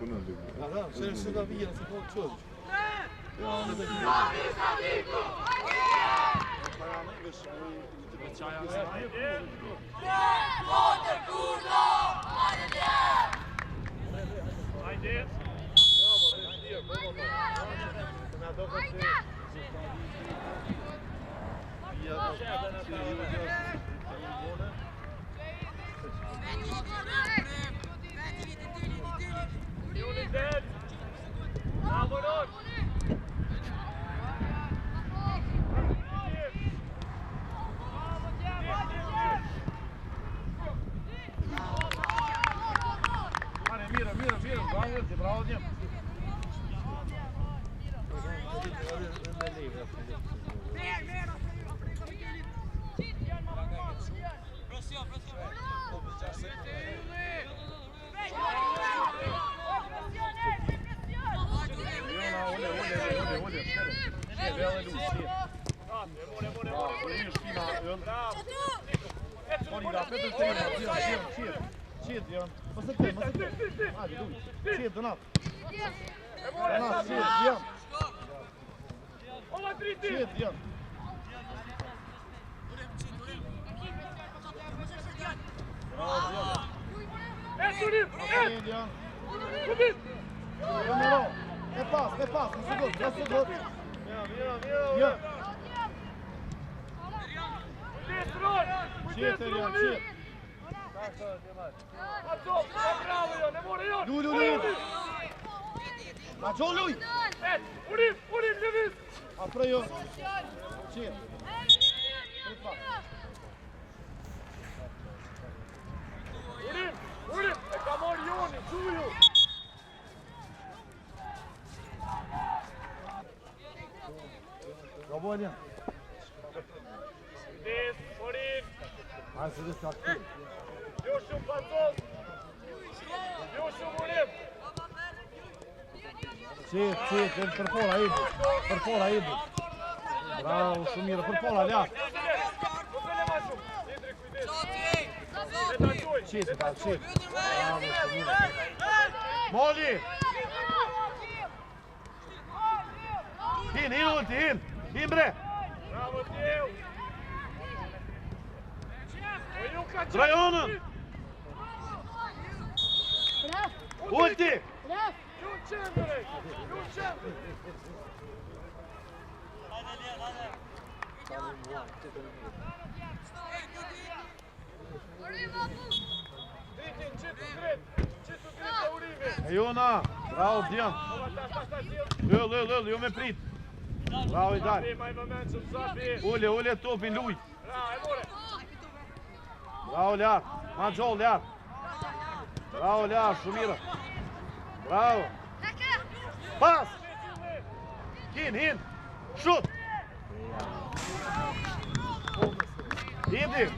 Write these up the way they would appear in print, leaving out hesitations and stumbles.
punë dy. Da, se da vija se po çoj. Ja, Bravo Djem. Bravo Djem. Hajde se sakti. Još u patom. Još u morim. Qet, për pola idu. Bravo, Shumira, për pola, lja. Qet. Bravo, Shumira. Moli! Hin ulti, hin bre! Bravo Tjeu. Trajonën! Ulti! E Jona, bravo Djem. Lëll, jo me prit. Bravo i dal. Ule topin luj. Bravo Ljar, ma gjoll Ljar. Bravo Ljar, Shumira. Bravo. Pas. Hin. Shut. Vidi.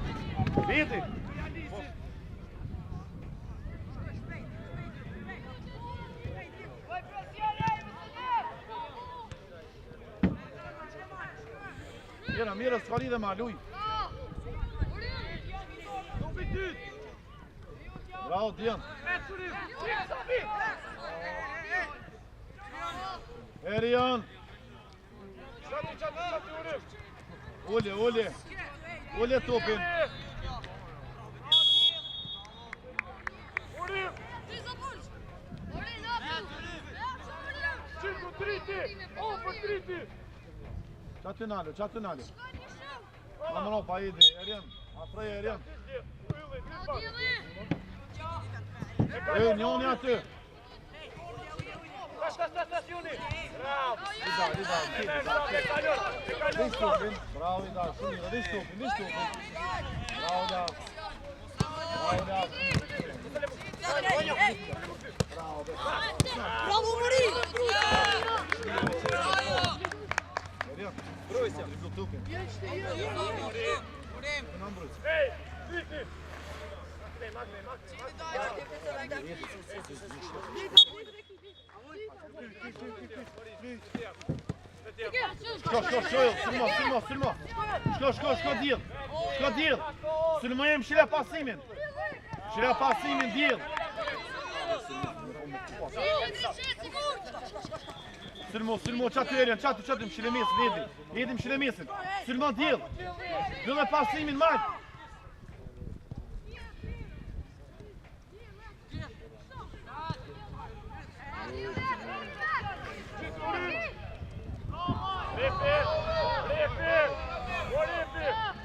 Mira, s'ka lidhe ma luj. Bravo Djem. Erion. Ule topin. Qatë nalë. Amëno, pa idi, Erion. Afrej Erion. Njoni aty. Stacioni. Bravo. Bravo, Idal. Shumira, dish topin. Bravo, Idal. Bravo, Mori! Erion. Brojse. Ej, vidi. Sulmo. Shko djell. Sulmo jem shira pasimin djell. Sulmo qatë erjen, qatë më shile mesin, Edi më shile mesin. Sulmo djel. Dëlle pasimin majt.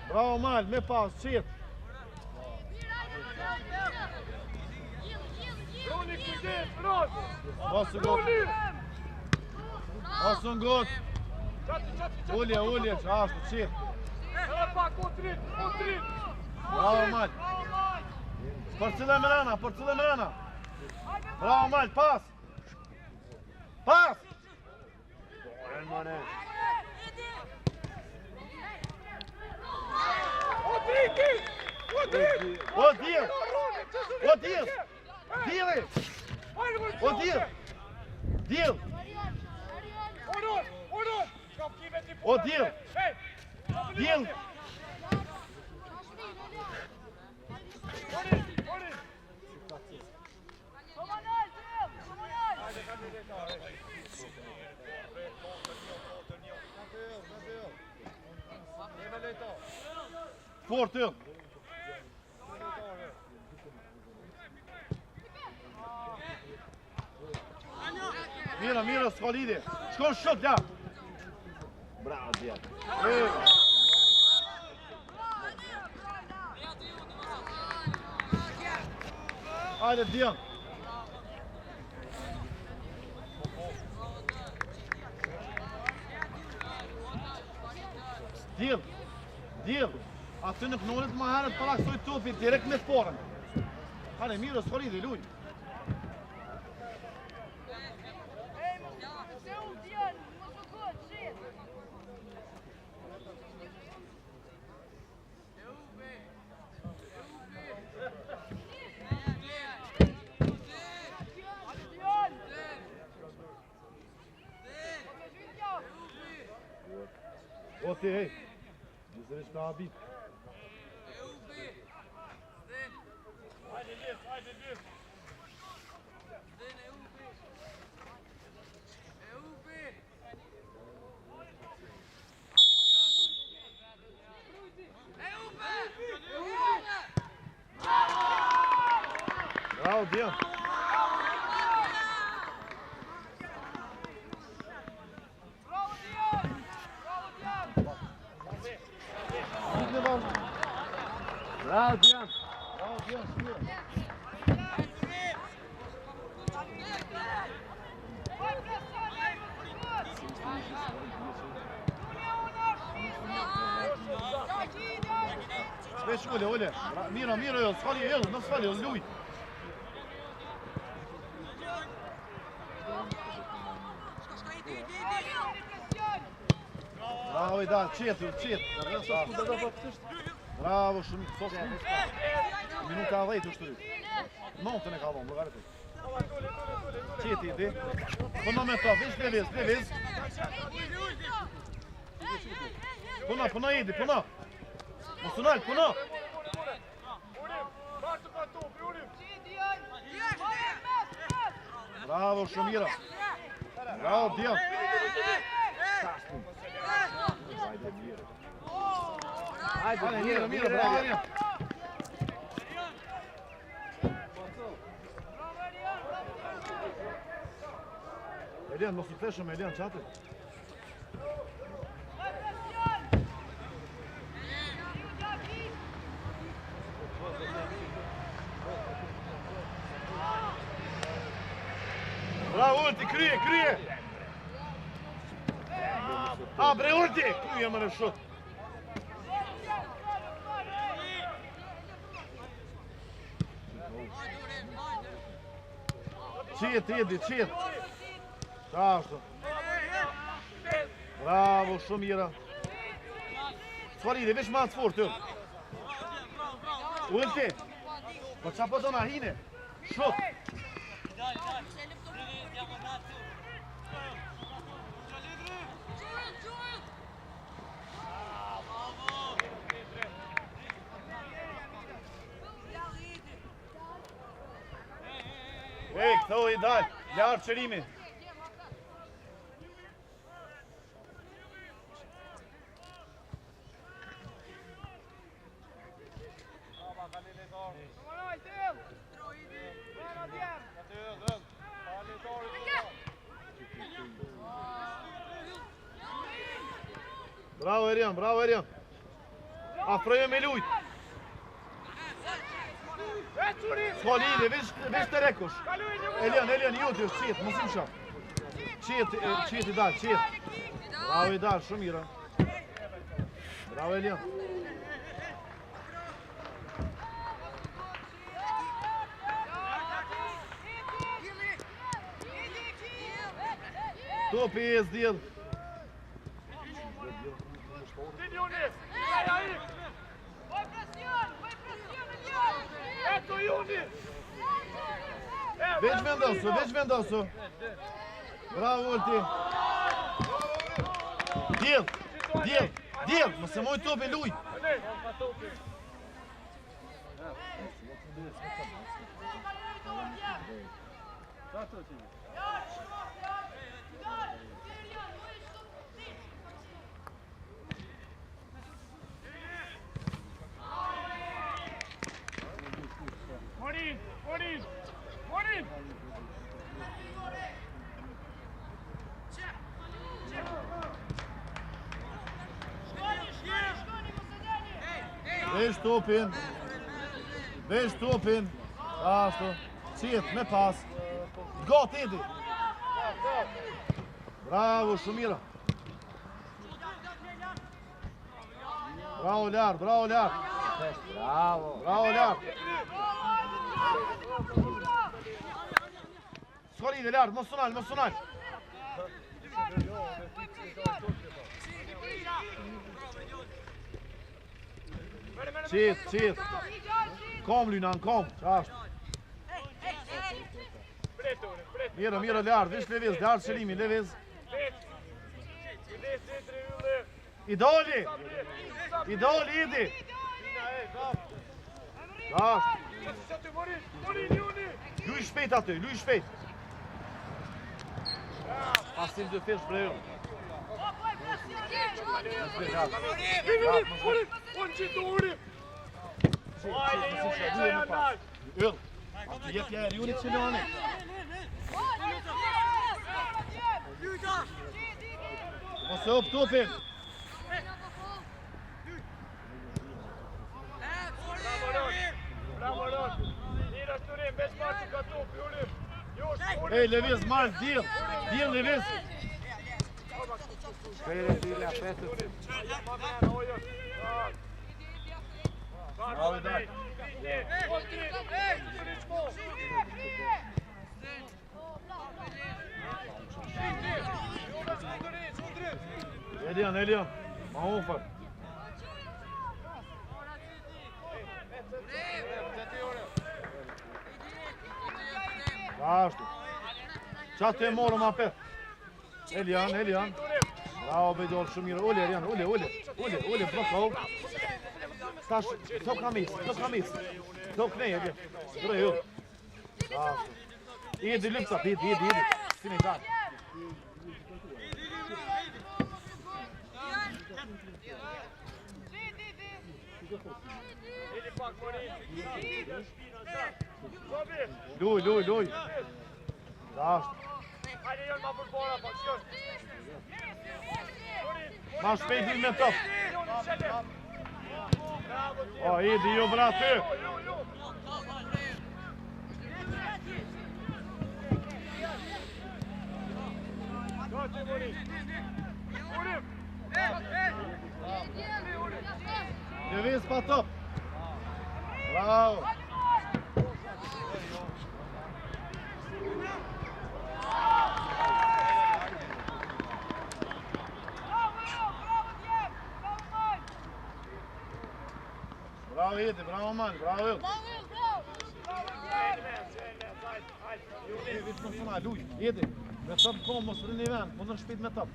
Bravo Mal, me pas, qetë. Basë gotë. Basë në gotë. Ullje, që ashtu, qetë. Bravo Mal. Përcile më rana. Bravo Mal, pas. Pas. Fort yll. Mira, s'ka lidhje. Shkon shot, ja. Bravo, djetë. Hajde, Dian. Djel. Aty në knorit ma herët para kësoj topi, direkt me sporën. Hajde, Mira, s'ka lidhje, luj. Oti, hej. Gjëzërish me abit. Bravo, Dian. Bravo, Dian. Shpesh ule. Mira, jo, s'fali jo, nuk s'fali, luj. Bravo, Idan, qetë. Bravo, shumë, minuta 10 u shtërit. 9 e ka dhonë, lëgarit e. Qetë, Idi. Puna me ta, vish levez. Puna, Idi, puna. Mosunal, puna. Bravo, Shumira. Bravo, Dian. Hajde, Mira, bravo, Dian. Elian, mos u theshëm, Elian, qatë. Bravo, Ulti, krije. A, bre, Ulti, krije më në shot. Qetë. Qashtë. Bravo, shumë Mira. S'faride, vesh ma të fort, tërë. Ulti. Po qa po do na hine? Shot. Këtho i dalë, larë qërimi. Bravo Erian, bravo Erian. Afroje me lujt. S'ka lidhje, veç të rekush. Elian, joti është qetë, mos im shak. Qetë i dalë, qetë. Bravo i dalë, shumë mira. Bravo Elian. Topi e zdjel. Veç vendosu. Bravo Ulti. Djel, mëse moj topi luj. Morin! Veç topin. Ashtu. Qetë, me pas. Got, Edi. Bravo, Shumira. Bravo, Lar. Bravo, Lar. Skolide, Lar, mos sunal. Qetë. Kom, Lynan, kom. Qashtë. Mira, Lar, vish Leviz, Lar Qelimi, Leviz. Idoli, Idi. Qashtë. Luj shpejt aty, luj shpejt. Pasim të fesh për e unë. Atë jep ja Eriunit Qeloni. Ose op topin. Bravo Ron! Mira Turin, bez marci ka topi, Ulim! Ej, Leviz, marr, djel, Leviz. Bravo, daj. Elian, ma ofër. Ashtu. Qatë e morëm apet. Elian. Bravo, Bejdol, shumë mirë. Ule, Elian, ule, blokov. Stash, tok kamis. Tok ne, Elian. Drej, ju. Ashtu. Idi lypsat, idi. Si me dalë. Luj. Ashtu. Hajde jënë ma përbora, pak shkën. Ma shpejti me top. Bravo, O, Idi, ju bra ty. Gati, Morin. Ulim! Leviz pa top. Bravo. Bravo Idi, bravo man, bravo Idi. Veç më suna, luj, Idi. Me top kom, mos rëni ven, më në shpit me top.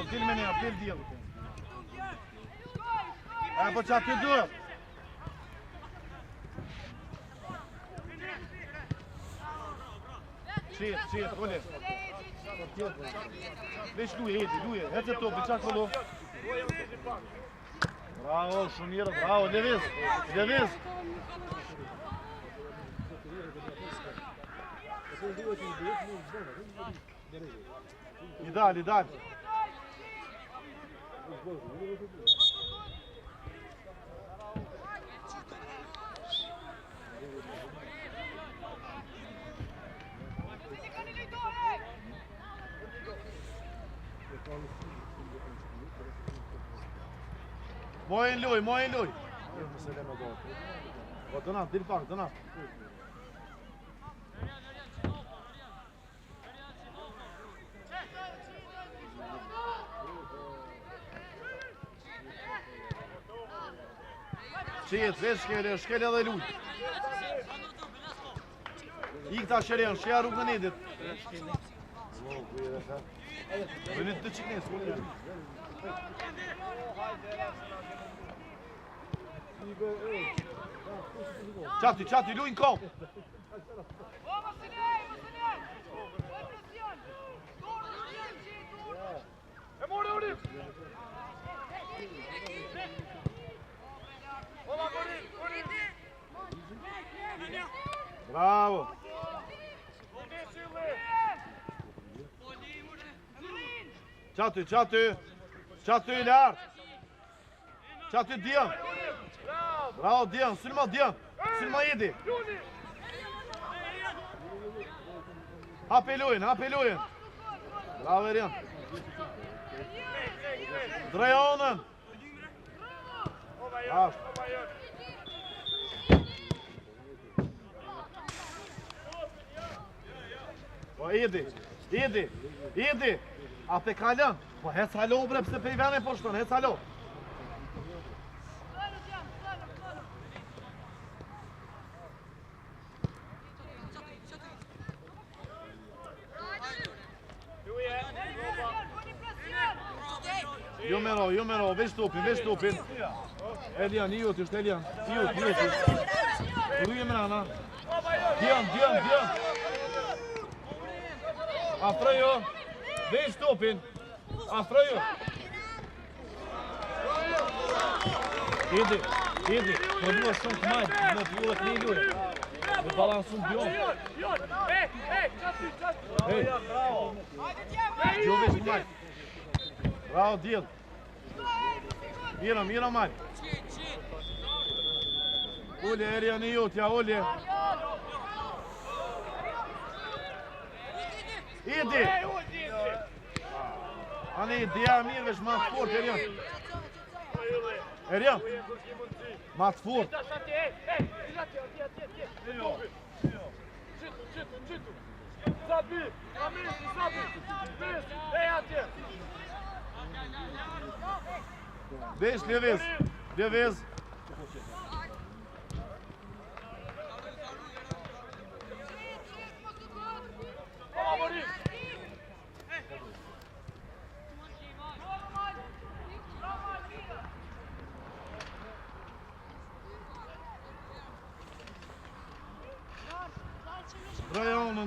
Til me nja, til djel. E po që aty duhet. Qetë, ule. Veç luj, Idi, luj. Hece topi, qa këllo. Bravo, shumë mirë, bravo, Leviz, Leviz. Ideal, ideal. Mojën luj, mojën luj. Po të natë, dilë pak, të natë. Qetë, veç shkele dhe luj. I këta shërion, shëja rrugë në nedit. Venit të qiknes, ku një. Qati, luj në kom. E more urim! Bravo. Qati i lartë. Qati djëm. Bravo djëm, sylma djëm. Sylma jedi. Hape lujën. Bravo Erian. Drajonën. Ashtë. Po idi. A pe kalën. Po hec halo bre, pëse pe i vene po shtën, hec halo. Jo me ro, veç topin. Elian, i jutë, është Elian. I jutë. Ruje mrana. Djën. Afrojo. Veç topin. Afrojo. Idi. Po duha shumë të majtë, në të jullët një lujë. Në balansun bjon. Hej. Jo veç të majtë. Bravo, djel. Mira majtë. Ule, Erian i jutë, ule. Idi. Ani idea mirë veç ma të fort, Erian. Ma të fort. Zabi. Veç, Leviz.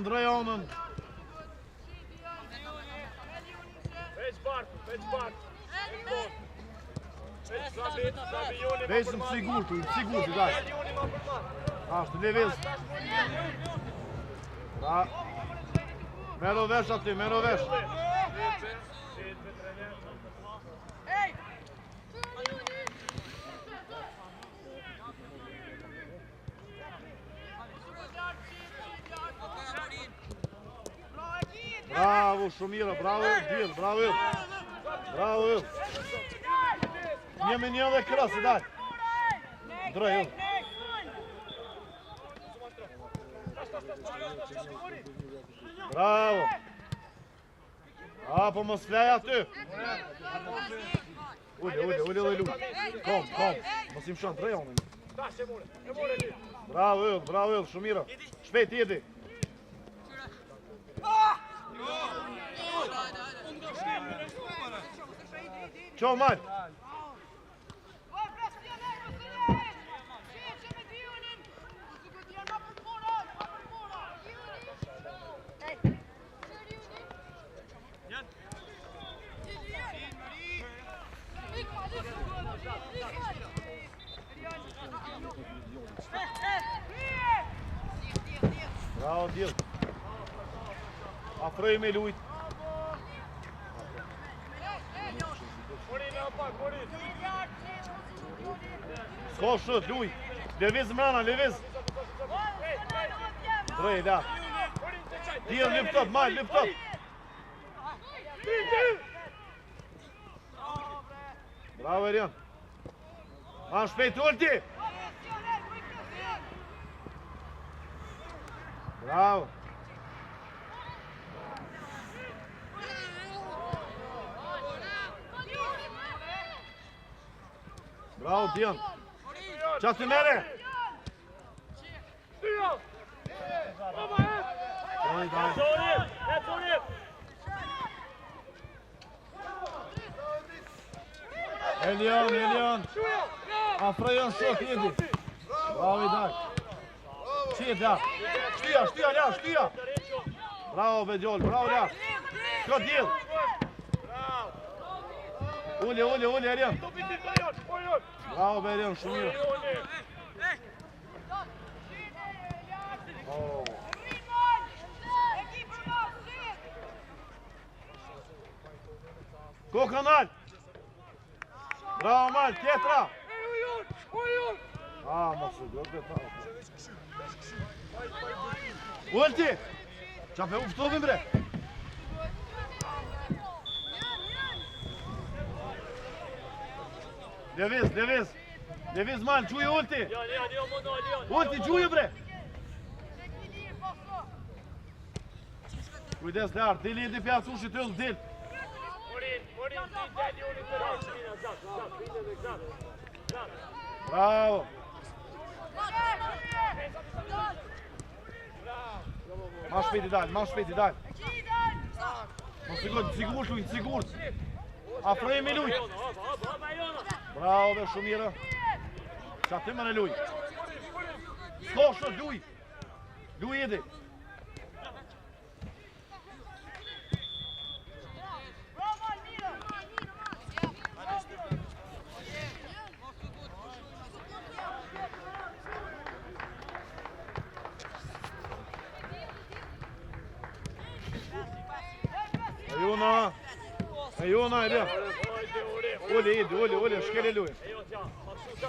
Drajonën. Veç barku. Veç në sigurtu, daj. Ashtë, Leviz. Mero vesh aty. Bravo, Shumira, bravo, Dil, bravo. Një dhe krasë, daj. Drejë. Bravo. Po mos flaj aty. Ule. Kom. Mos im shon Drajonën. Bravo, Shumira. Shpejt jedi. Qo mal. Bravo, Dil. Afroj me lujt. S'ka shët, luj. Lëviz mrena, lëviz. Drej, la. Dil, lyptot, maj, lyptot. Bravo, Erian. Anë shpejt ulti. Bravo. Bravo, Dian. Qa të mere? Elian. Afrajon shok, jedi. Bravo, Idak. Qiet, la. Shtia. Bravo, Bedjol, bravo, la. Shko Dil. Ule, Elian. Bravo, Berian, shumë mirë. Kokën Mal. Bravo, Mal, tjetra. Mos u gërë ta. Ulti. Qape uftovim, bre. Lëviz Mal, quj ulti. Ulti, quj bre. Kujdes lartë, dili i di pjatë ushit të ëllë, dil. Bravo. Ma shpejt i dal. Sigurt. Afrojemi luj. Bravo, dhe shumë mirë. Qa të më në luj. S'ka shët, luj. Luj edhe. E jona, e dhe. Ule, shkele luj.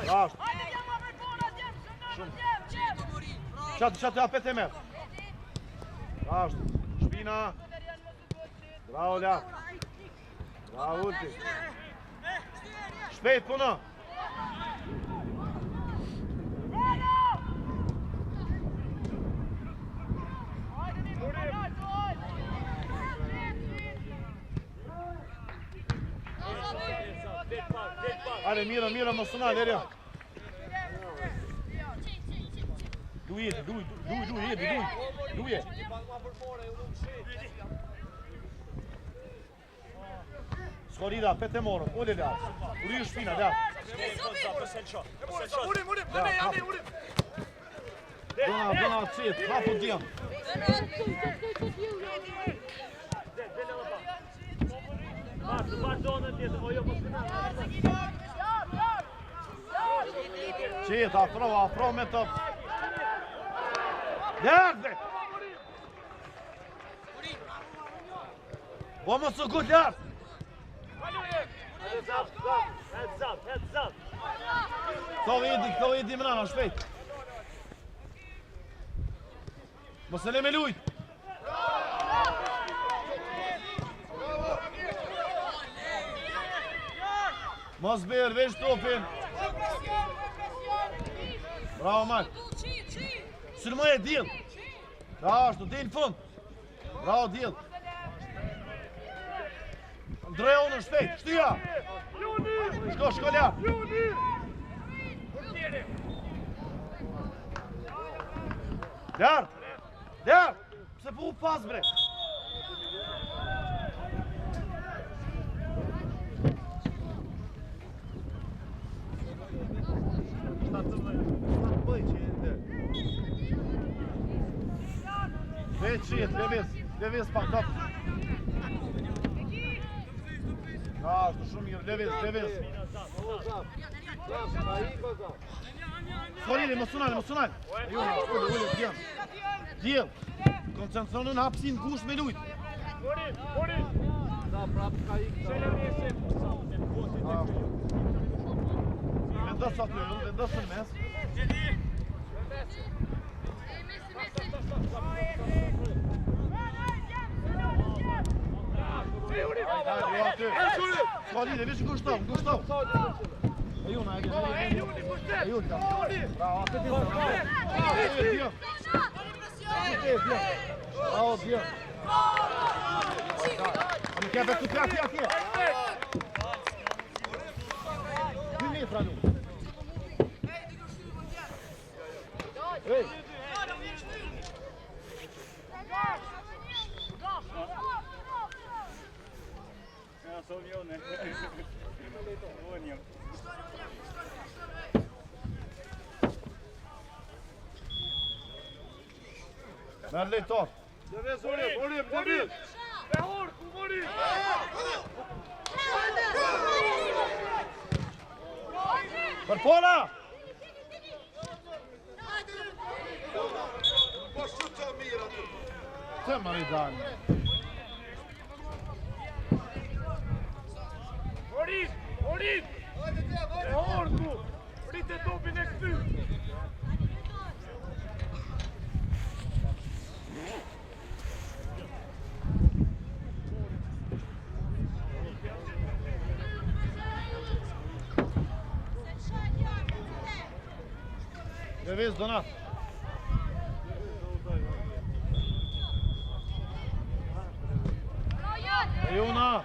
Rasht. Qatë apet e merë. Rasht. Shpina. Bravo, la. Bravo, ulti. Shpejt puna. Ale, mira, më suna, Lerja. Luje. Skorida, pete morën, ule lartë. Uri shpina, lartë. Urim. Dona qëtë, hapu djemë. Qëtë, afro me top. Lartë! Po më së gut lartë! Heads up. Këto vidi mrana, shpejt. Mos e le me lujt. Mos berë, veç topin. Bravo, Mark. Sërmoj e dil. Ashtu, del fund. Bravo, dil. Drejo në shpejt, shtyja. Shko lja. Ljarë. Pse po u pas, bre. Veç qiet, levis pak top. Ashtu shumë mirë, levis. Skolili, mos unal. Ule, djel. Koncentronu në hapsin gush me lujt. Morin. Da prap ka ik. Shele mesin. Vendos aty, vendos në mes. Skolili, vish Gustav. Ejuna, bravo, bravo, Dio. Vamos que aperto aqui. 2 metra nu. Ei. Ja, så vi ne. Merli top. Devez Olim. Behor, Morin. Për pola. Po shut të mirë aty. Të më ridani. Morin. Behor, rritë topin e këty. Devez Donat. Ejuna.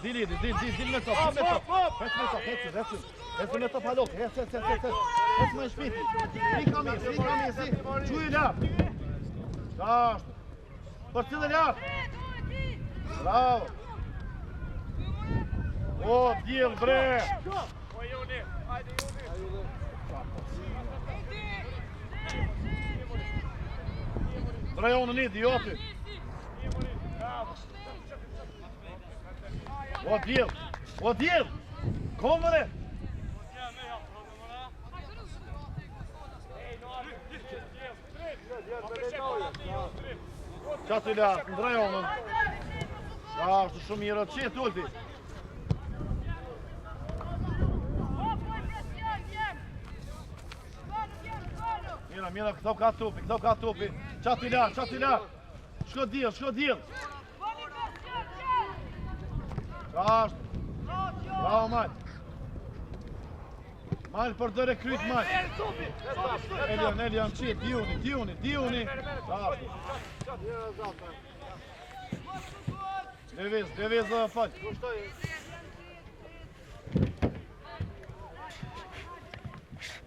Dil me top. Hec me top halok. Hec me shpiti. Rika mesi. Quj lap. Qasht. Për cilë lap. Bravo. O, djel bre. O, Joni. Hajde, Joni. Trajonë një, Dioti. O djel. Kom vëre. Qatë i latë, në trajonën. Ashtë shumë mirë, qetë ulti. Mira, këto ka tupi. Qatë i la. Shko djel. Ashtë. Bravo, Mal. Mal për dëre kryt, Mal. Elion, qitë, Diuni. Devez, falj.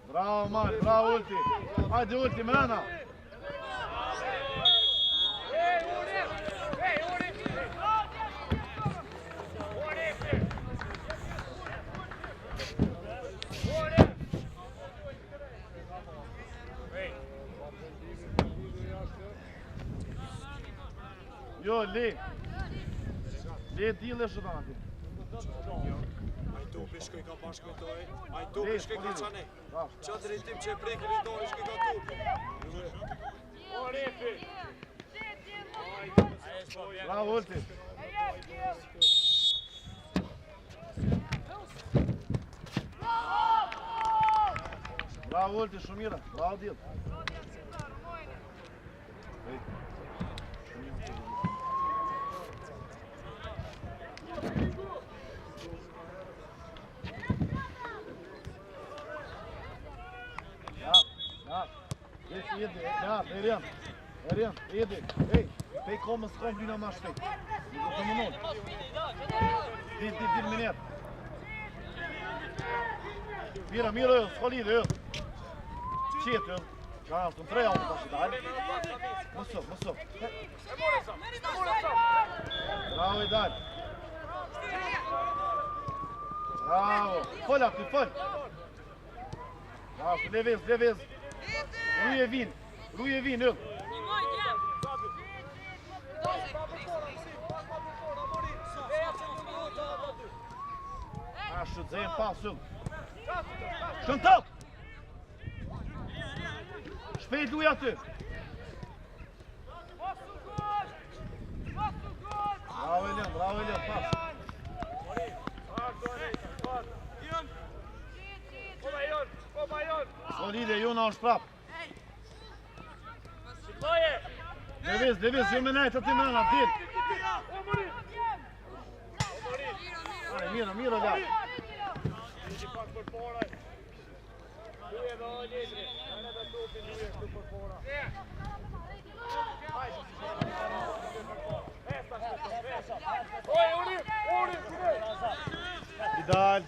Bravo, Mal, bravo, ulti. Hajde, ulti, mrena. Jo, le dile shëta në ti. Topi shkoj ka bashkë me toj. Aj topi shkoj ka qane. Qa drejtim që e prekin e dori shkoj ka topi. Bravo, ulti. Bravo, ulti, shumira. Bravo, dil. Erian, Edi, ej, pej komës kom lyna ma shpejt. Nuk të më nëllë. Dil minet. Mira, ëllë, s'kolidhe ëllë. Qetë ëllë. Ka ashtë në 3 altë të ashtë dalë. Mësë. Bravo i dalë. Bravo. Fëll apti, fëll. Ashtë, levez. Ruje vin, ëllë. Ashtë të zemë pasë ëllë. Shëntëll! Shpejt luj aty. Bravo Elian, pas. Solide, Jona është prap. Levis, ju me nejtë aty me nëna, dit. Mira, da. Ideal.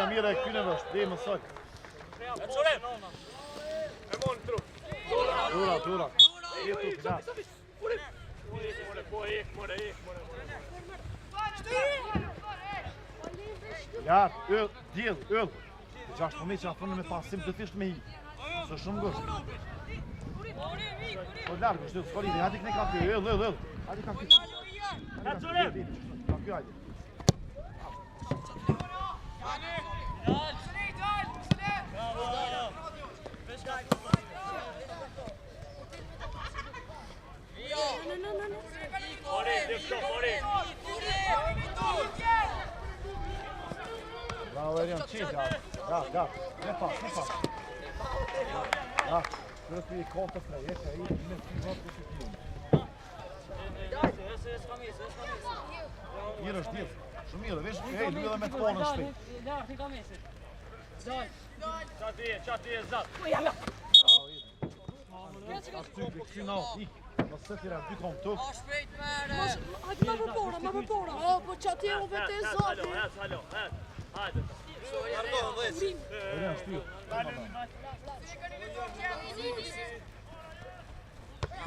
Mira, e kyne vështë, dhe më sëk. Tura. Ja, öll, öll. Gjash për me që afrënë me pasim të tisht me hi. Së shumë gështë. Po largë, është të skoridi, hadi këne ka kjo, öll. Hadi ka kjo. Hajde. Bravo Elian, qita. Ja, ne pas. Ja, kërët i kontë të frej, e i me të vëtë të shqipin. Mirë është dirë, shumë mirë, vesh hej, luj edhe me të konë në shpejt. Qatë e zatë. Aty, këty në ik, në së tira dy kom të. Hajde ma përpora. Po qatë e u vete e zatë. Hajde. Elian, shtyr.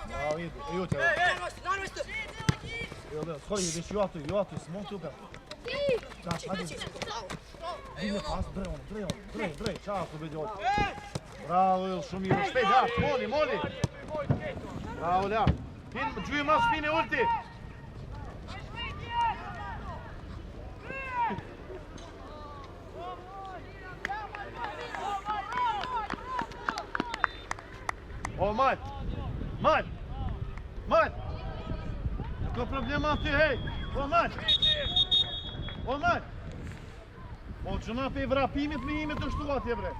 Bravo, e jote. Skori, vesh ju aty, s'mon të upe. Dime pas, drej, qatë u bedjoj. Bravo, shumë mirë, shpejt, ja, moli. Bravo, ja. Gjujë mas fine ulti. O, Majt! Ka problema aty, hej! O, Majt! O, që na pe vrapimit me ime të shtu atje, bre!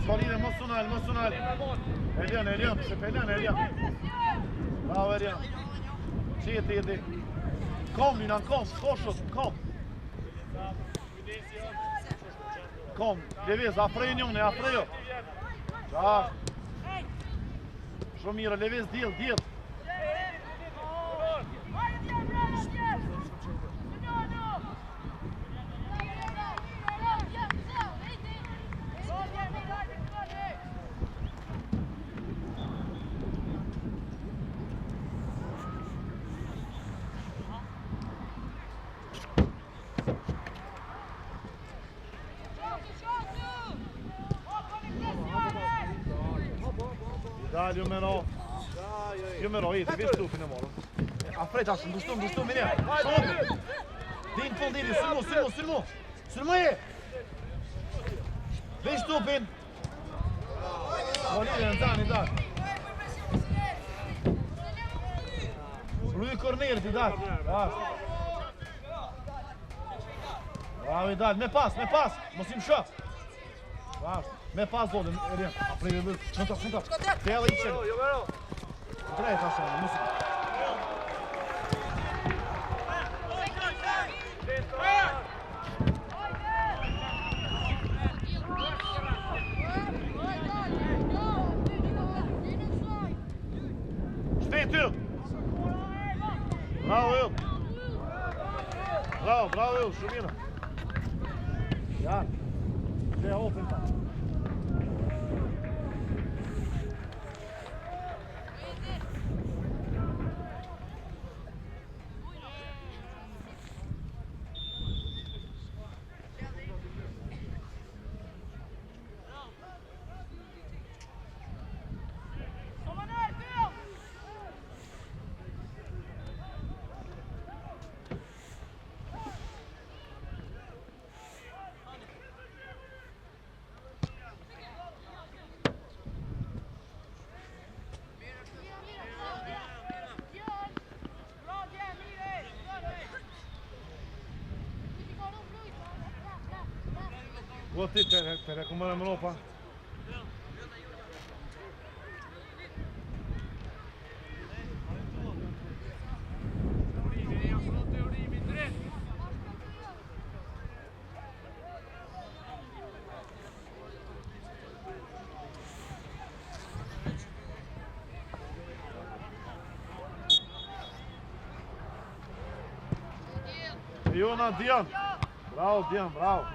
Solide, mos sunal. Elian, se pelan, Elian. Bravo, Elian. Qiti. Kom, Lynan, kom, skoshut, kom. Kom, Levis, afrej njone, afrejo. Qa. Shumë mirë, Levis, dil. Dal, ju me ro, i të vish tufin e morë. Afrej ashtë, ndushtu, mirë. Shopi. Din fondiri, sërmu e. Vish tufin. Molire, në zani, dal. Rujë kornerit, i dal. Bravo, i dal, me pas, mosim shë. Me pas vodën, Elian, aprej dhe vërë, qënta, tele i qenë. Drejt asane, musim. Shpejt yll. Bravo yll. Bravo yll, shumina. Ja, te hopin ta. O ti te rekomendojmë Europa. Jona Dian. Bravo Dian, bravo.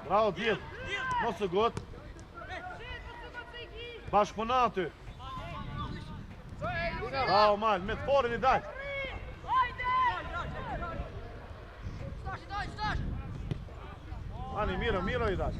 Bravo Dian. Mos e gut. Bashkëpuna aty. Bravo Mal, me të forin I dal. Ani, miro I dal.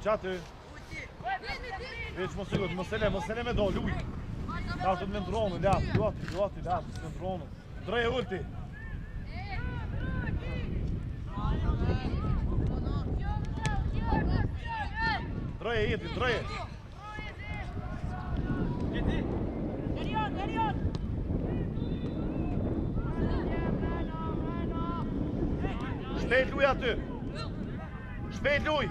Qaty. Veç mos e gut, mos e le me do, luj. Ta të me ndronë, luati, me ndronë. Dreje ulti. Dreje jeti, dreje. Shpejt luj aty. Shpejt luj.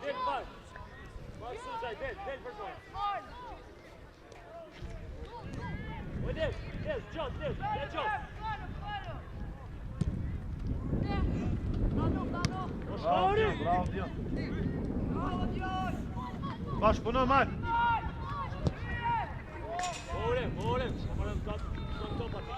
Del bal. Bal Suzaj, del për bal. O del, gjot. Bravo Dian. Bashkëpuno Mal. Morem, top aty.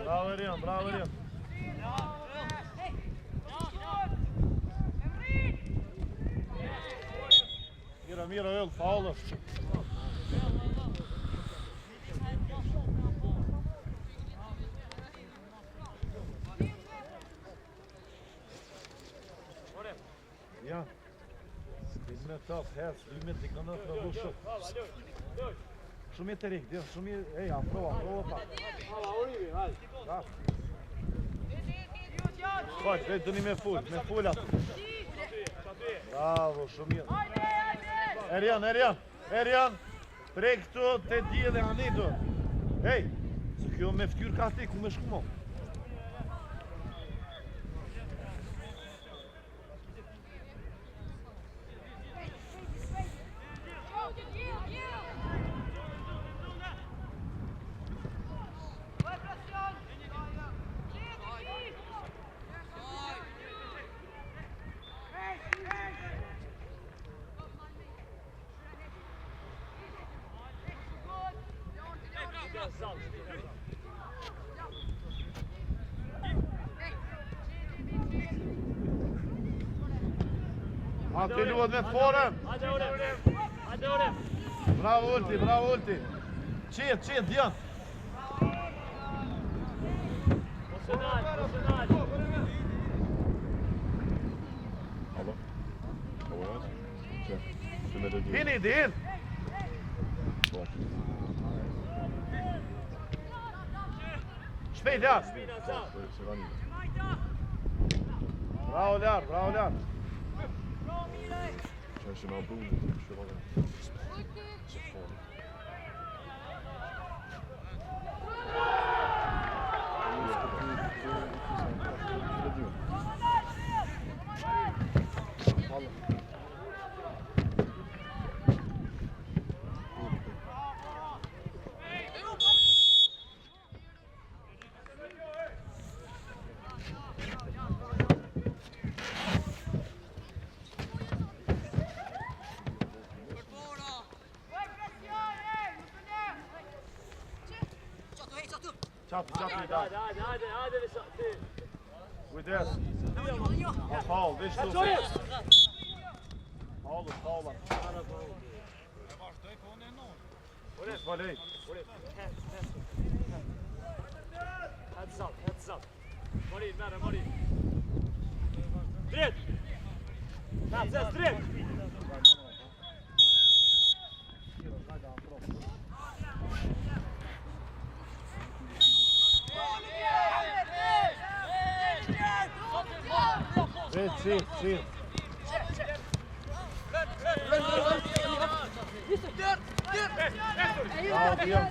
Bravo Erian. Mira öl, faulur. Ja. Bizme top, her, 2 meter kanë të rrushë. Shumë të rik, shumë afro pa. Ja. Kaq, vetë me full atë. Bravo, shumë mirë. Erian. Prek këtu te diellë Anitu. Hey, se kjo me fytyrë ka ti ku më shkmo. Aty luat me forën. Hajde Orem. Bravo ulti. Qet, Dian. Mosenal. Hallo? Alright. Check. Submitted. Din. Bom. Shpejt Lar. Serani. Bravo Lar. Kanske någon boom. Kör bara. Så farligt. Qatë i da. Hajde, ti. Kujdes. A faul, veç tu. Faul. Valej. Heads up. Morin. Drejt. Napses drejt. Shit.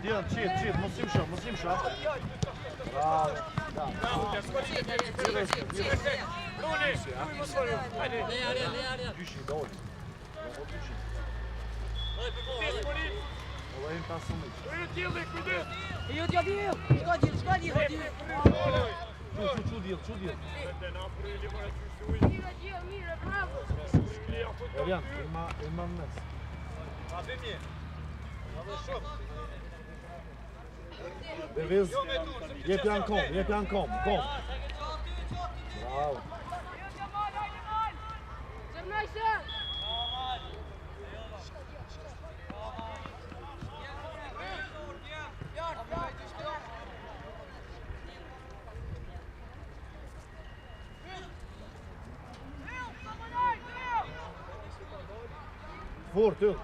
Dijan, shit, mos im shoh. Bravo. Bruni, mos voli. Hajde. Dyshi, doli. Ovo im ta sumit. Kujdes. Jo, djel. Shko djel. Çu djel. Mire, bravo. Erian, ima mes. Deviz, jep janë kom. Bravo. Fort ut.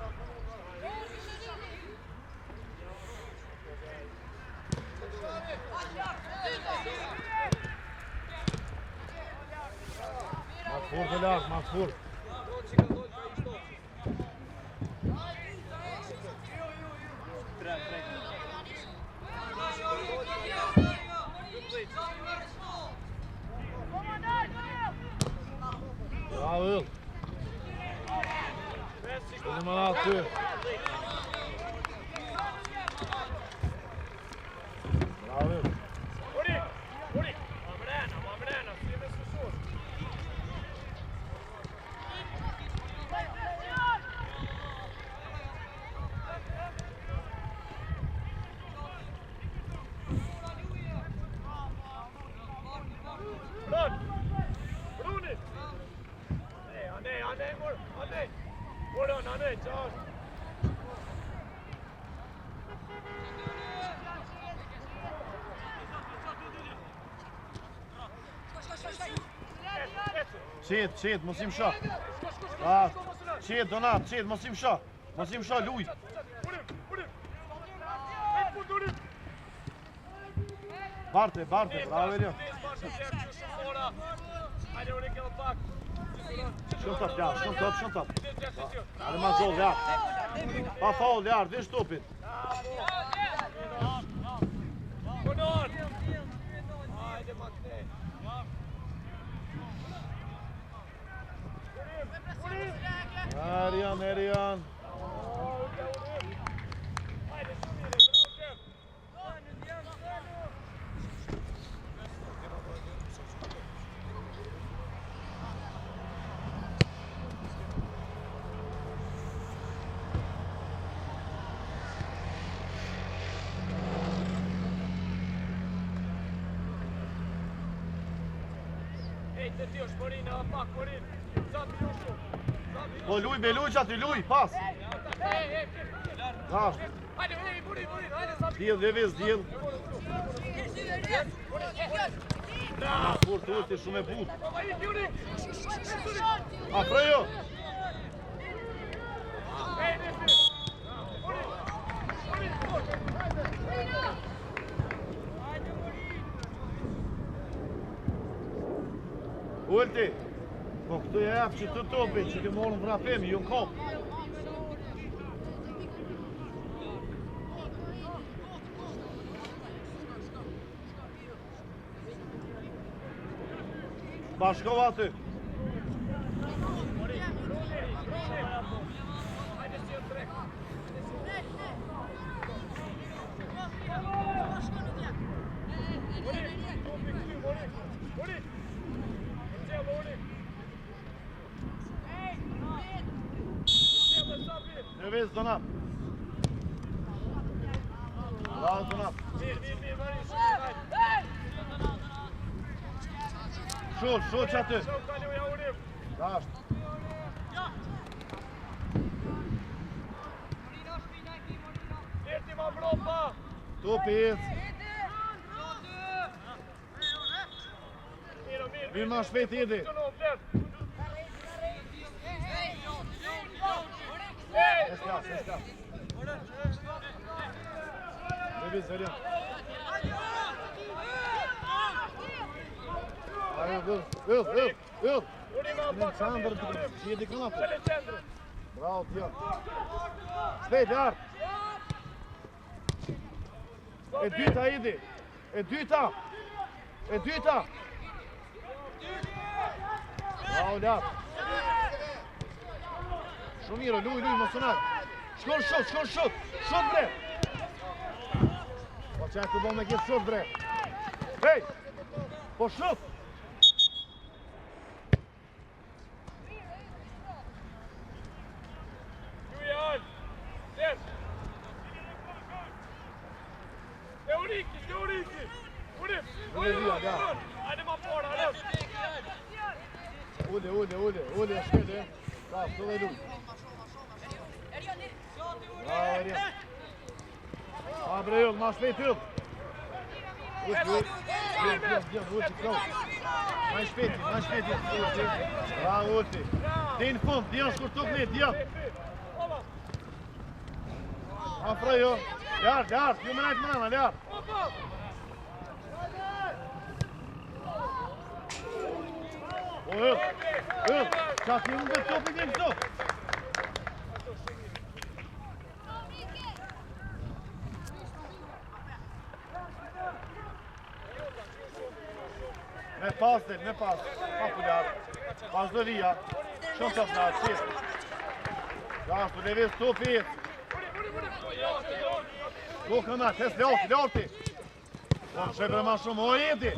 Man fort. Bravo. Man aty. Bravo. Ori. Mamrena, si me susur. Bruni. Ane. Gordon, ane, çağır. Qet, mos im shoh. Qet, Donat, mos im shoh, luj. Barte, bravo Elion. Hajde, unë ke pak. Shumë top. Ale ma zoll, lart. Pa faul, lart, vish topin. Gordon. Hajde, Makne. Erian. Ejtë ti është Morin, pak Morin. Zati Jushu. Po luj, që aty luj, pas. Dash. Hajde, Morin, hajde, Zati. Djel, Deviz, djel. Fort ulti, shumë e but. Afrejo. Ulti. Po këtu e jap që të topi, që ke morën vrapemi, ju në kom. Bashkova aty. Deviz, Donat. Bravo, Donat. Shut që aty. Dasht. Topi ec. Mirë ma shpejt idi. Eskas. Leviz, Elian. Ull. Në qandër të që jedi kënatë. Bravo, Tijan. Shpejt, jarë. E dyta, idi. E dyta. Bravo, jarë. Shumë mirë, luj, më sunat. Shkon shut. Shut, bre. Po që e të bo me kjetë shut, bre. Hej, po shut. Ule, shkele. Bravo, të dhe luj. Bravo, Erian. Bre, Ull, ma shpejt Ull. Ulti, klau. Ma shpejti. Bravo, Ulti. Dhe në fund, Dijan shkurtuk ne, Dijan. Afra jo. Lart, ju më najtë mëna, lart. Ull, qatë një më bëtë topi një këto. Me pas. Papullar. Pas do via. Shumë të fnatë, qisë. Gastu, Leviz, topi. Kokë në tes ljarti. Po, shepër ma shumë, o jeti.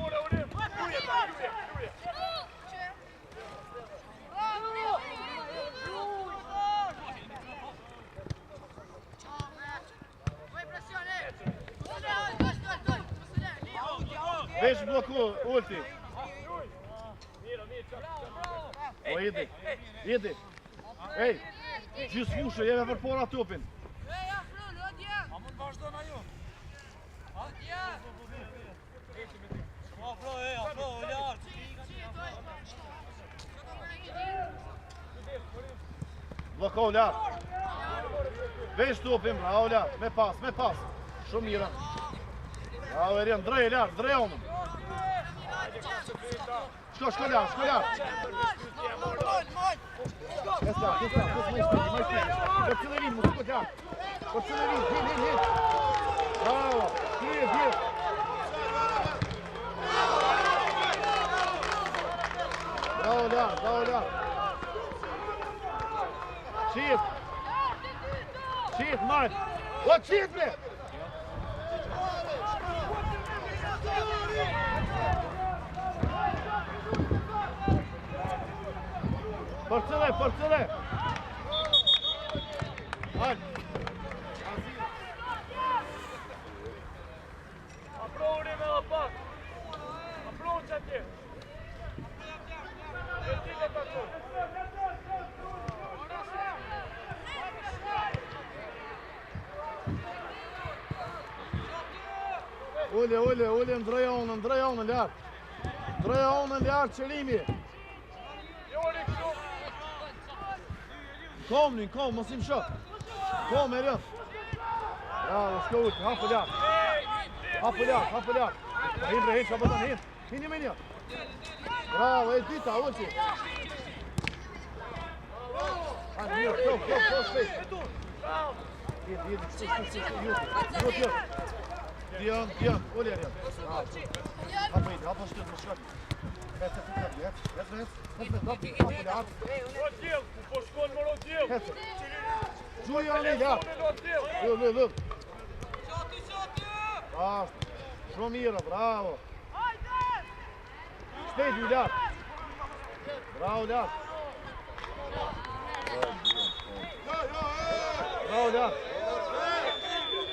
Vesh bloku, Ulti. O, idi. Ej, gjysë fushë, jeve për pora topin. A mund vazhdo na ju? Afro, lart. Bloko, lart. Vesh topin, bravo, lart. Me pas. Shumë mira. Bravo, Erian, drej onën. Shko lart. Esta, mais shpejt. Për cilërin, mu shko lart. Për cilërin, hin. Bravo, hir. Bravo, lart. Shit, Mark. O, shit, bre. Për cële. Hajde. Afro me la pas. Afro që atje. Ule, ndroja onën lart. Ndroja onën lart qëllimi. Kom, mos im shok. Kom, Erian. Bravo, shko Ulti, hapu lart. Hin, shabatan, hin. Hin. Bravo, e dyta, Ulti. Hajde, mirë, kom, shpejt. Jut. Dijan, ule, Erian. Hapu shkët, më shkët. Hecë. Po shkon më rodjel. Gjuja në lart. Lëv. Shumë mirë, bravo. Shpejt ju lart. Bravo lart.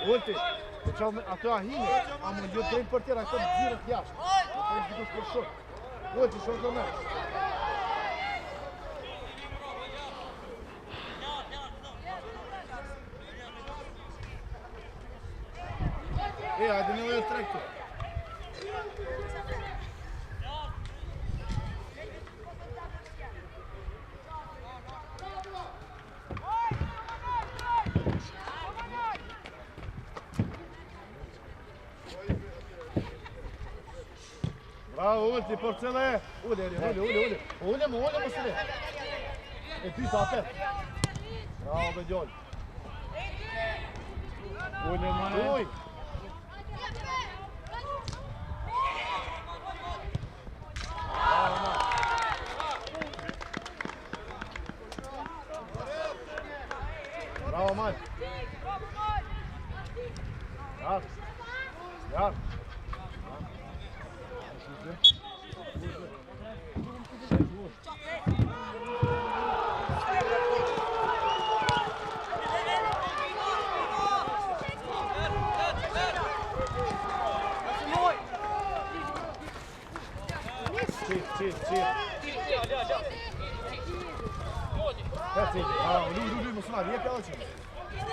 Ulti. Ato ahime, a më një drejnë për tjera, ato të zirët jashtë. Ato në gjithë për shumë. Ojë që shumë të me. Hajde një ojë trek të. Bravo, ulti, porcele! Ule, më sële! E ty të apet! Bravo, Bedjol! Ule, më uj! Bravo, Maj! Jarë! Lu, mos marr, jep jalçën.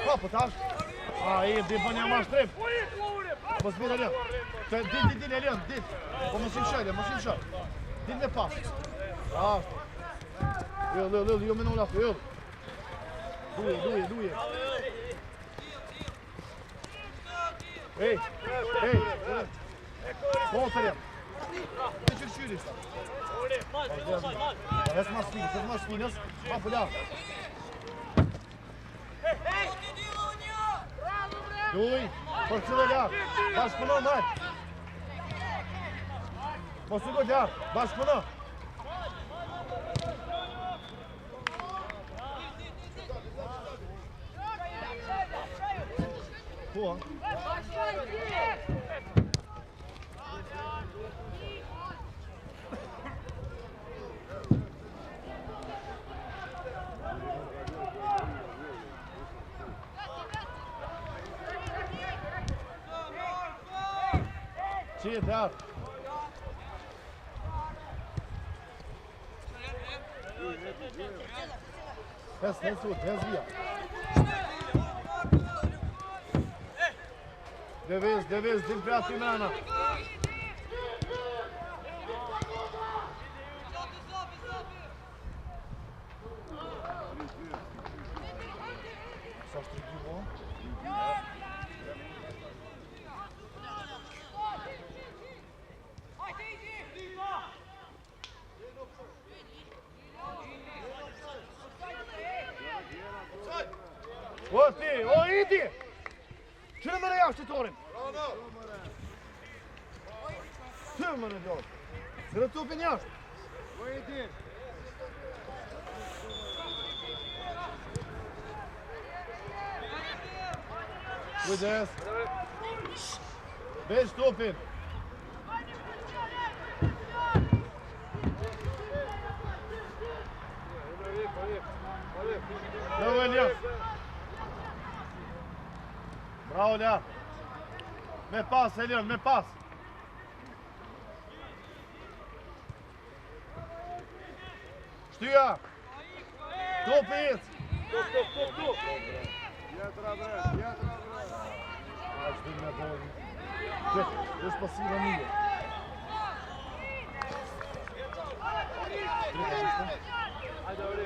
Po, po tash. Ai dhe bën jam ashtrip. Mos vjen Elion. Dil Elion, dil. Po mos i shajë, mos i shaj. Dil me pas. Bravo. Jo më non la feu. Duje. Hey. Bon Elion. Ne çirçyri işte. Jest ma spinës, ma pula. Duj, për cilë lartë, bashkëpuno Maj. Mos u go lartë, bashkëpuno. Po. Qitë darë. Hes via. Devez, din për ati mrena. Sa është të gjitho? O ti, o idi! Që në mërë jashtë të torim? Të më në gjallë. Zërë tupin jashtë. O idi! Kujdes. Veç tupin. Bravo Elias. Bravo Elias. Me pas Elias, me pas. Shtyja. Topi ec. Top. Jetra bre. Ashtë me bolin. Është pasiva një. Hajde ore,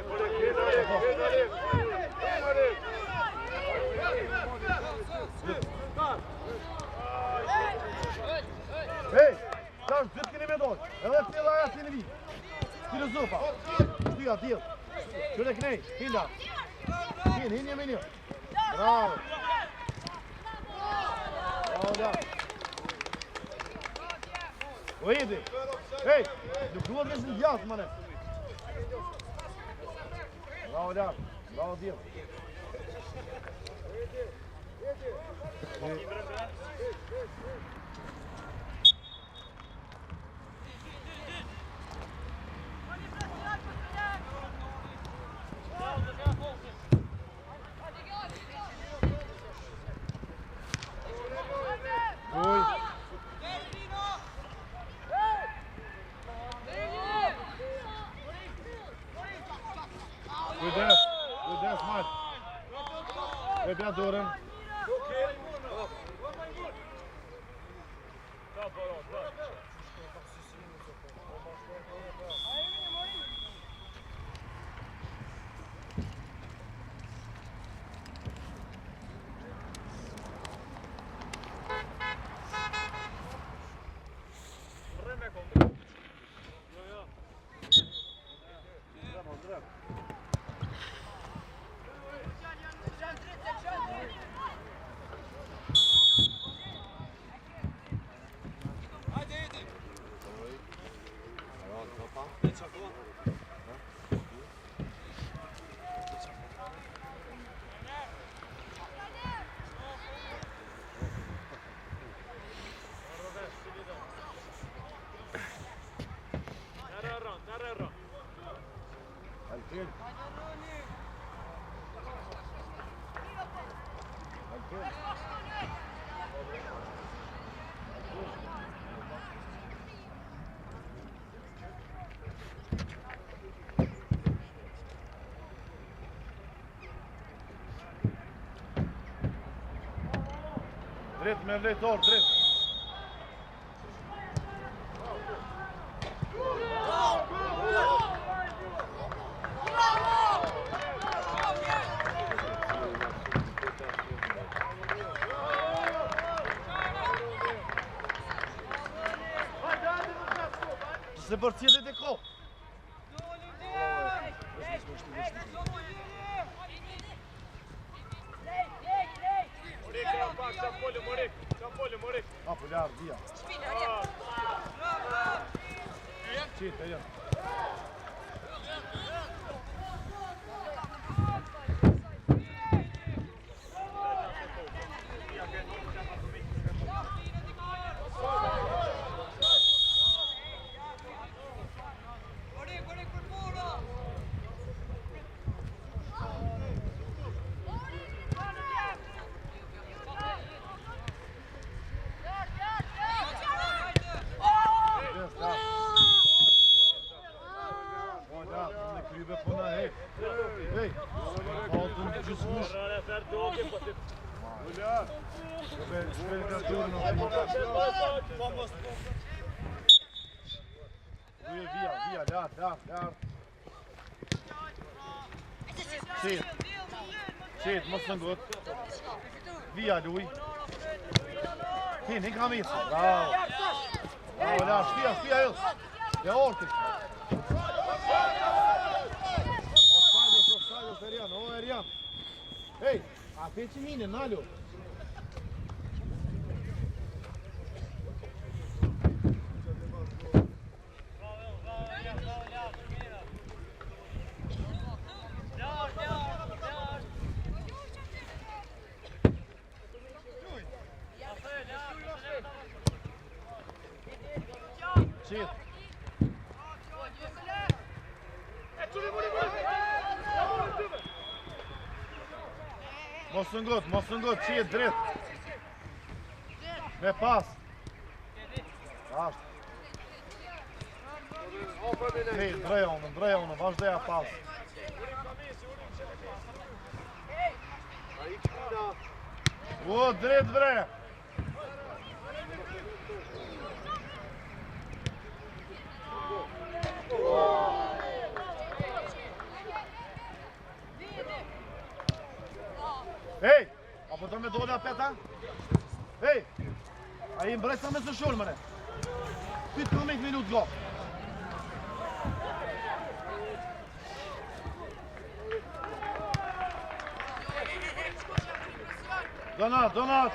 Hej, tash dytë keni me dojë, edhe të tjela aja t'jeni vi. Filozofa, shtyja tjilë. Qëre knej, hinda. Hinje me një. Bravo. Bravo da. O idi. Hej, nuk duhet me shumë gjatë, mane. Bravo da. Bravo tjilë. Ja dorën. Drejt me vletor, drejt. Se përcjellet e ko. Apo larg via. Qita, ja. Via, larg. Shit, mos në ngot. Via, luj. Hin kamisën. Bravo. Bravo, shpia jo. Ja orti. Offside, Erian, Erian. Hey, a pe që mine, nalo. Shit. Mos në ngot, qit drejt. Me pas. Ashtë. Drejone, vazhdeja pas. O, drejt bre. Hej, apo të me dole apeta? Hej, a i mbresa me së shurë mëne. Pytë 15 minut go. Donat.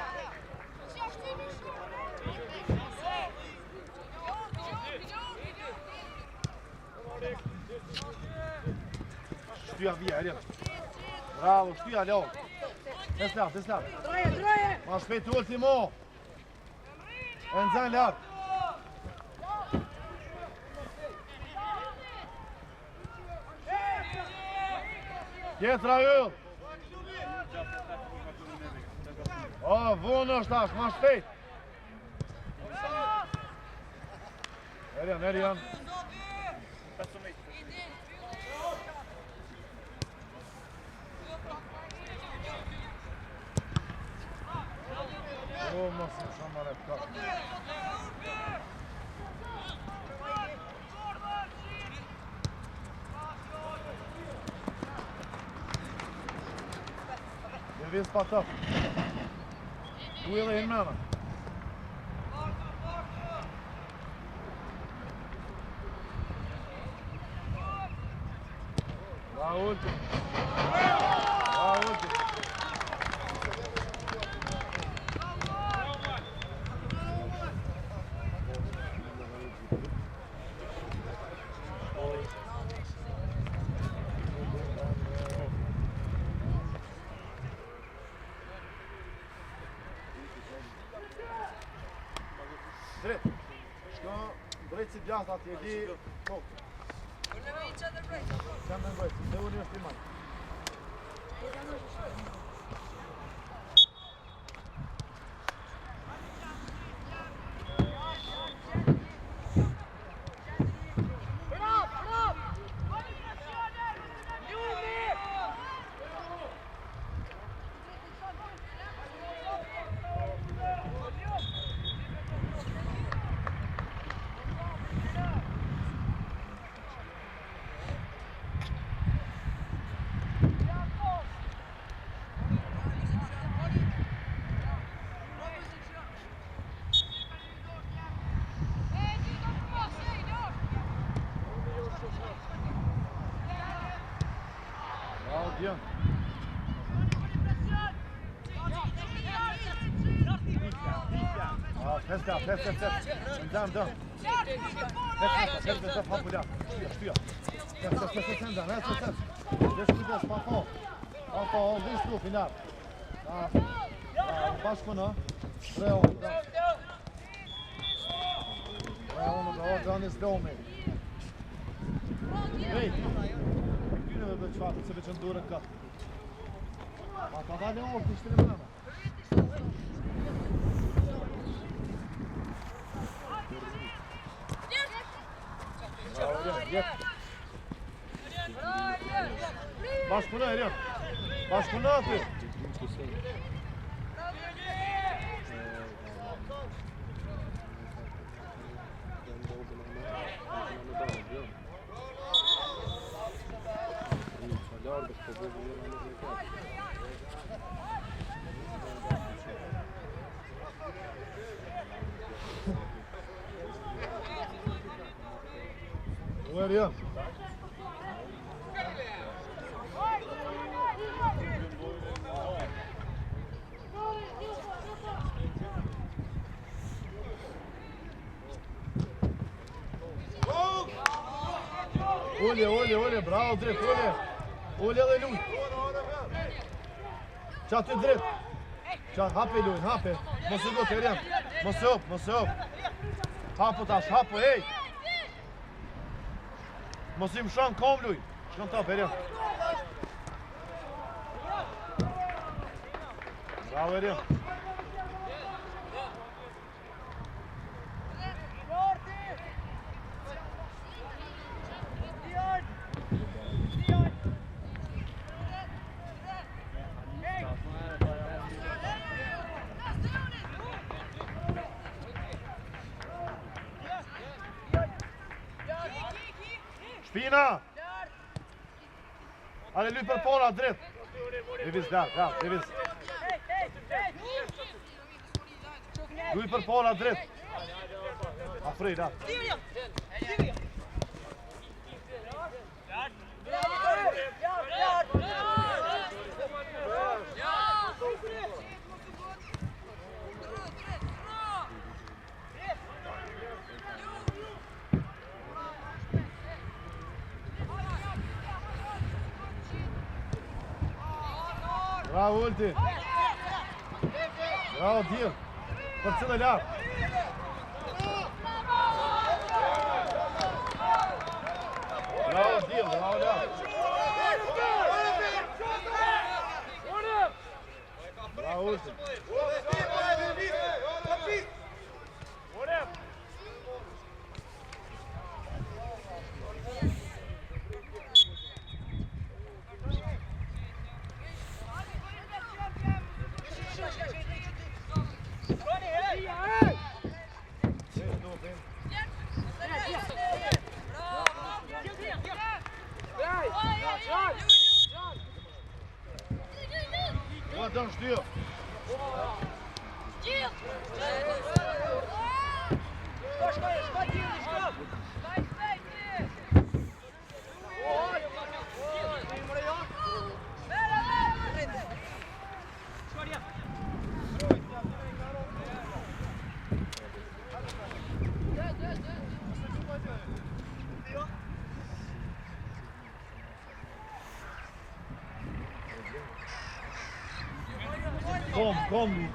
Shtyja via, Erian. Bravo, shtyja, Leo. Teslat. Droje. Ma shpejt ultimo. E nëzën lartë. Tjetra yll. O, vonë është tash, ma shpejt. Erian. Olmasın şamar hep kalk. Deviz patap. Bu yıla inme ana. Raul. Raul. Drejt. Shko drejt si gjatë atje di kokë. Kam në bëjtë, dhe unë është i majtë. Bien. Fes. Dam. Fes, popular. Stuur. Fes, sen. Descuidați, papa. Papa, vezi tu, final. Baš până. 3-1, da. 3-1, da, danes dome. Hej. Dhe qëfatë se veçën durën ka. Ma ta dalë orë të shtëri mëna. Baş puna Eryan. Baş puna atıyor. Eryan. Olje, bravo drejt, olje dhe luj. Qatë drejt. Qatë, hape luj, hape. Mos e do të Erjan, mos e hop. Hapo tash, hej. Mos i mshon kom luj. Shkon top Erjan. Bravo Erjan. Shpina! Ale lyp për pora drejt. Deviz dal, Deviz. Lyp për pora drejt. Afrej dal. Bravo Ulti. Bravo Dil. Për cilë e lartë. Bravo Dil, bravo lartë. Bravo Ulti.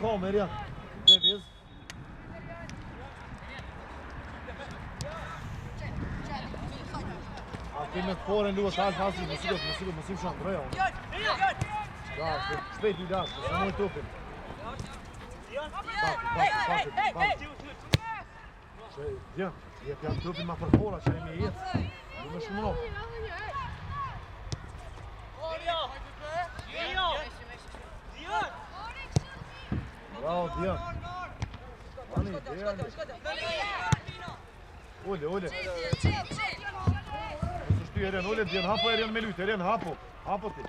Kom, Erian. Davis. Ti me fore luat hasi, më sigurt shanë breja. Da, shpejt i dash, se moj topin. Baki. Jep jam topin ma për fora që e me jetë. Du me shumë në. Bravo, Dian. Ole. Eren, ole Dian, hapo Eren me lut, Eren hapo ti.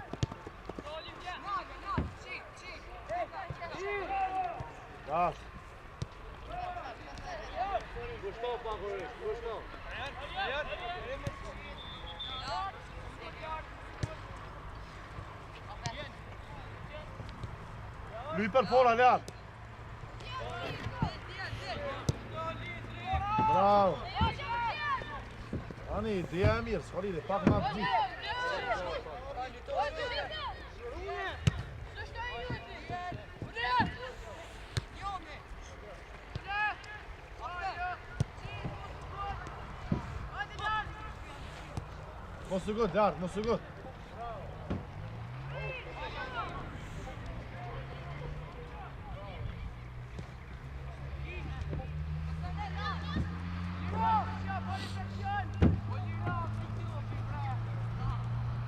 Dash. Lui për fora lart. Bravo. Ani, ideja e mirë, s'ka lidhje, pak ma gjithë. Mos u gut, Dart, mos u gut.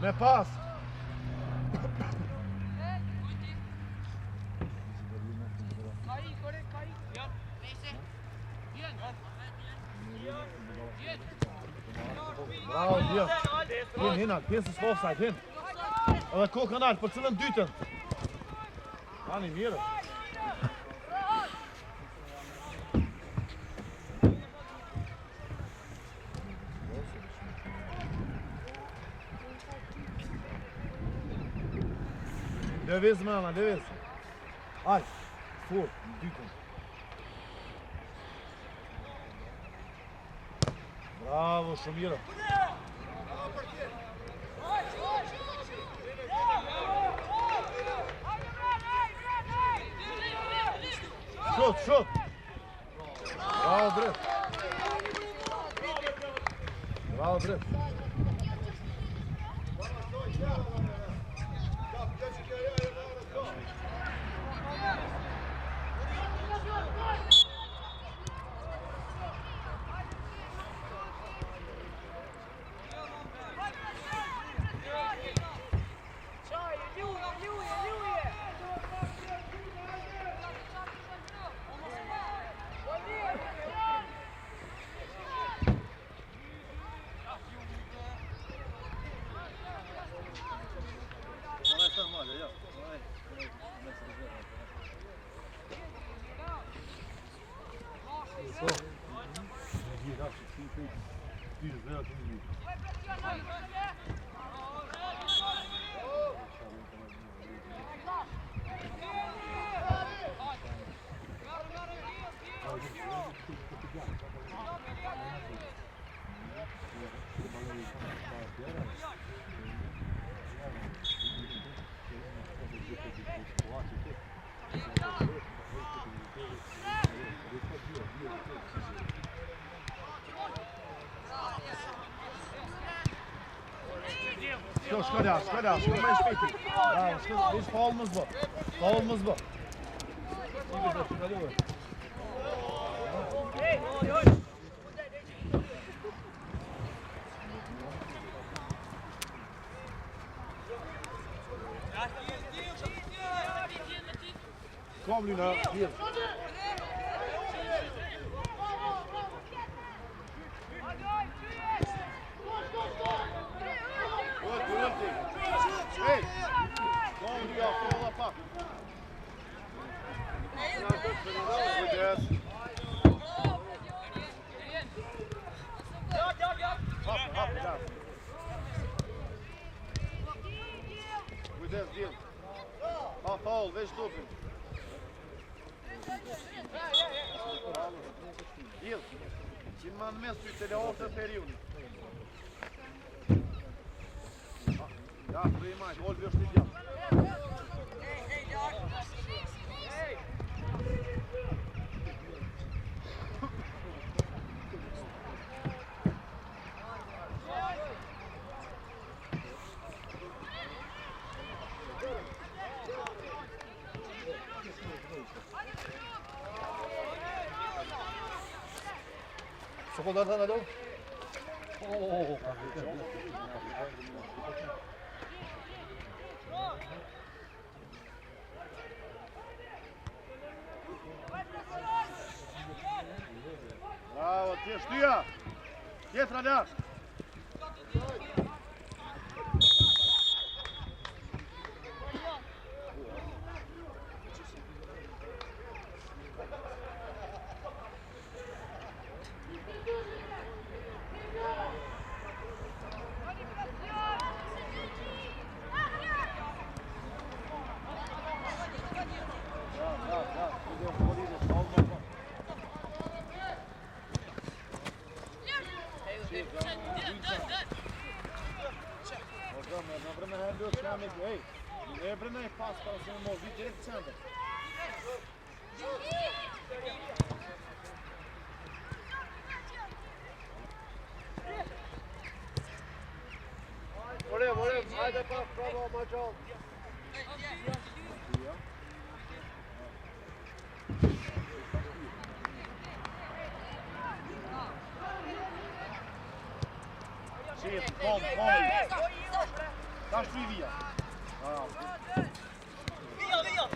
Me pas. Bravo, Dian. Hin, pjesë s'ka offside, hin. Edhe kokën altë për cilën dytën. Ani, mirë. Davis mëna, Davis. Aj, fort, dytën. Bravo, shumë mirë. Şut. Bravo Drift. Shkëlla, shkëlla me shpejti. Bravo, shkëlla, vish faulumuz bu. Kom Luna, hier. Hey! Kom nu, jag får hålla på. Faul, weź dupy. Gil, që më në mes të të lehotë të periunë. Ja, të rejmajt, olë vështë të gjatë. Sekundardan alo. Bravo, ti shtyja. Tjetra lart. Volevo, hajde pas, bravo, Majon. Shit, kom. Tash fri via. Bravo. Via.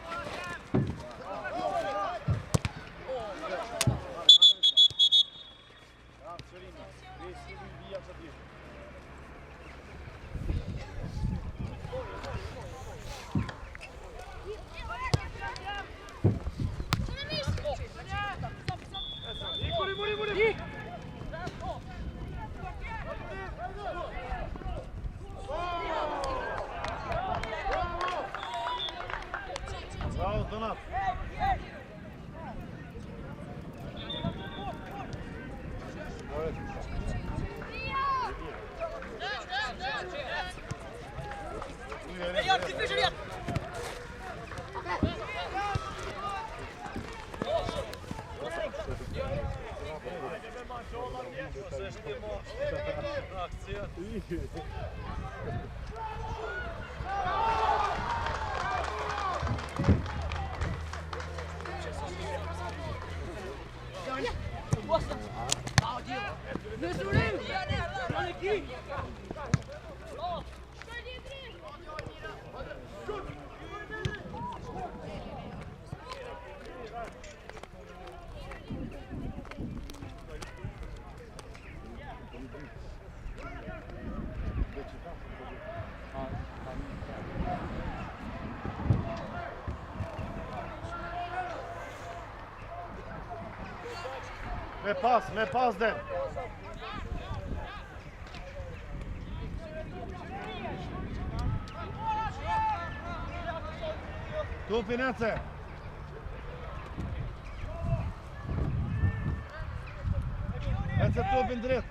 Bravo, Donat. Me pas dhe. Tupin Ece. Ece tupin drejt.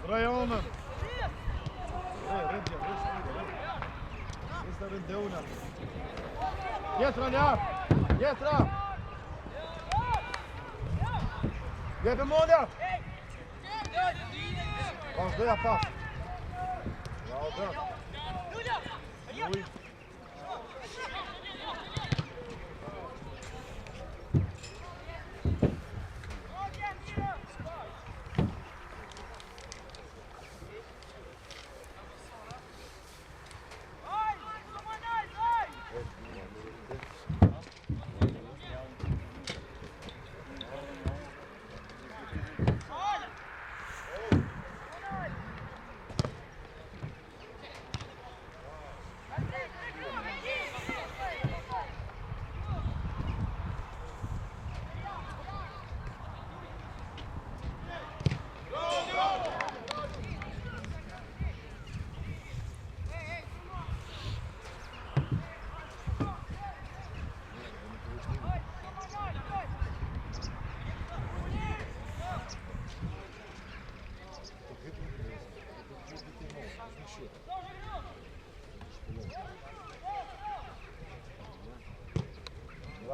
Rajonen. Is er een donut? Jetra, ja! Jetra! Je hebt hem onder! Pas, doe je pas! Ja, dat. Mooi.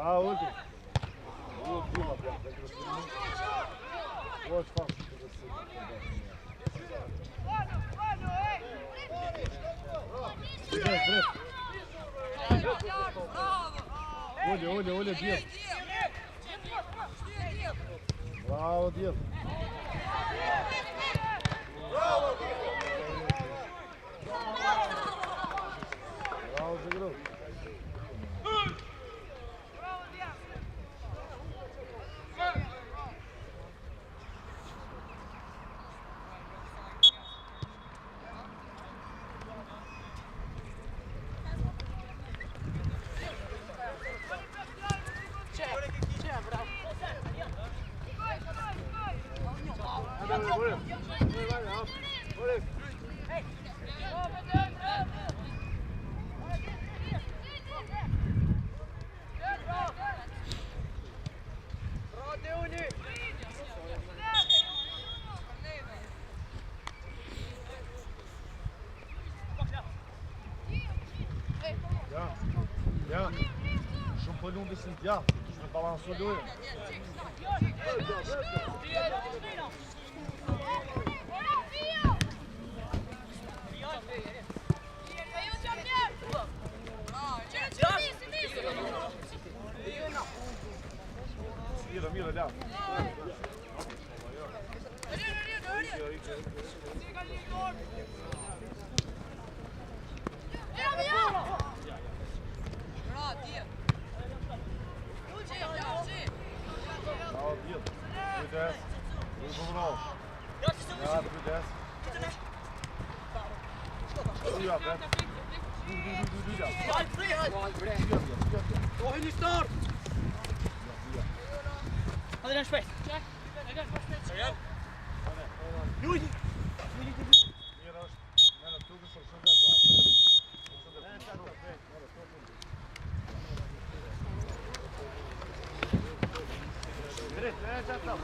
Bravo, Ulti. Dima, Watch fast. Olha, Diego. Bravo, Diego. Bravo, Zagreb. Ja, shumë po lumbisin t'jatë, të shme balansu lojën. Mira, lja. Bravo, Diego. Kujdes. Rrugë vrau. Ja, kujdes. Ja, vet. Kohë një start! Hadi lan shpejt! Lujdi! Mirë është. Merë të tukë së shumë vetë. Drejt, qatë.